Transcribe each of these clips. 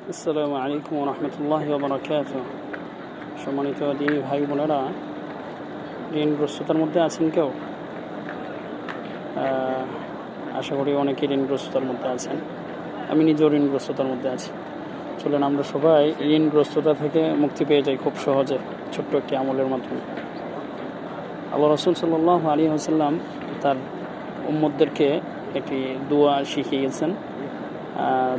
আসসালামু আলাইকুম রহমতুল্লাহ বারাকাত। সম্মানিত দিনী ভাই বোনেরা, ঋণগ্রস্ততার মধ্যে আছেন কেউ? আশা করি অনেকেই ঋণগ্রস্ততার মধ্যে আছেন। আমি নিজেও ঋণগ্রস্ততার মধ্যে আছি। চলুন আমরা সবাই ঋণগ্রস্ততা থেকে মুক্তি পেয়ে যাই খুব সহজে, ছোট্ট একটি আমলের মাধ্যমে। আল্লাহ রাসূল সাল্লাল্লাহু আলাইহি ওয়াসাল্লাম তার উম্মতদেরকে একটি দোয়া শিখিয়ে গেছেন।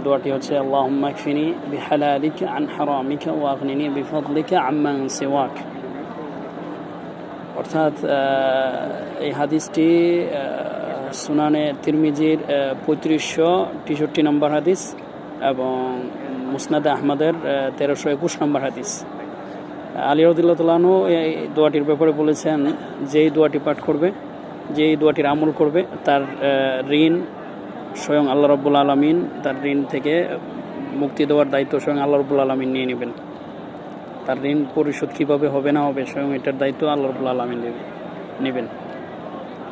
দোয়াটি হচ্ছে আল্লাহুম্মা কফিনি বিহালালিকা আন হারামিকা ওয়া আগনিনি বিফাদলিকা আম্মান সিওয়াক। অর্থাৎ এই হাদিসটি সুনানে তিরমিজির 3563 নম্বর হাদিস এবং মুসনাদে আহমদের 1321 নম্বর হাদিস। আলী রাদিয়াল্লাহু তাআলা আনহু এই দোয়াটির ব্যাপারে বলেছেন, যেই দোয়াটি পাঠ করবে, যেই দোয়াটির আমল করবে, তার ঋণ স্বয়ং আল্লাহ রাব্বুল আলামিন, তার ঋণ থেকে মুক্তি দেওয়ার দায়িত্ব স্বয়ং আল্লাহ রাব্বুল আলামিন নিয়ে নেবেন। তার ঋণ পরিশোধ কীভাবে হবে না হবে, স্বয়ং এটার দায়িত্ব আল্লাহ রাব্বুল আলামিন নেবেন।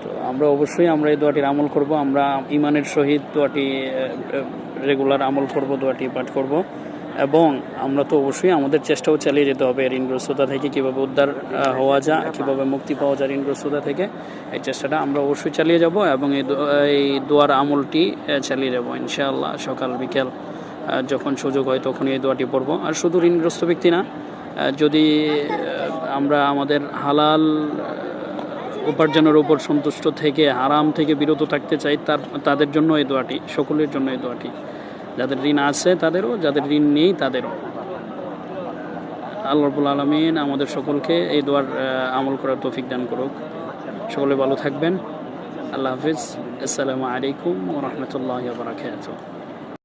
তো আমরা অবশ্যই এই দোয়াটির আমল করব। আমরা ইমানের সহিত দোয়াটি রেগুলার আমল করব, দোয়াটি পাঠ করব এবং আমরা তো অবশ্যই আমাদের চেষ্টাও চালিয়ে যেতে হবে ঋণগ্রস্ততা থেকে কীভাবে উদ্ধার হওয়া যায়, কীভাবে মুক্তি পাওয়া যায় ঋণগ্রস্ততা থেকে। এই চেষ্টাটা আমরা অবশ্যই চালিয়ে যাব এবং এই দোয়ার আমলটি চালিয়ে যাব ইনশাআল্লাহ। সকাল বিকেল যখন সুযোগ হয় তখনই এই দোয়াটি পড়ব। আর শুধু ঋণগ্রস্ত ব্যক্তি না, যদি আমরা আমাদের হালাল উপার্জনের উপর সন্তুষ্ট থেকে হারাম থেকে বিরত থাকতে চাই, তাদের জন্য এই দোয়াটি, সকলের জন্য এই দোয়াটি। যাদের ঋণ আছে তাদেরও, যাদের ঋণ নেই তাদেরও। আল্লাহ রাব্বুল আলামিন আমাদের সকলকে এই দোয়ার আমল করার তৌফিক দান করুক। সকলে ভালো থাকবেন। আল্লাহ হাফিজ। আসসালামু আলাইকুম ওয়া রাহমাতুল্লাহি ওয়া বারাকাতুহু।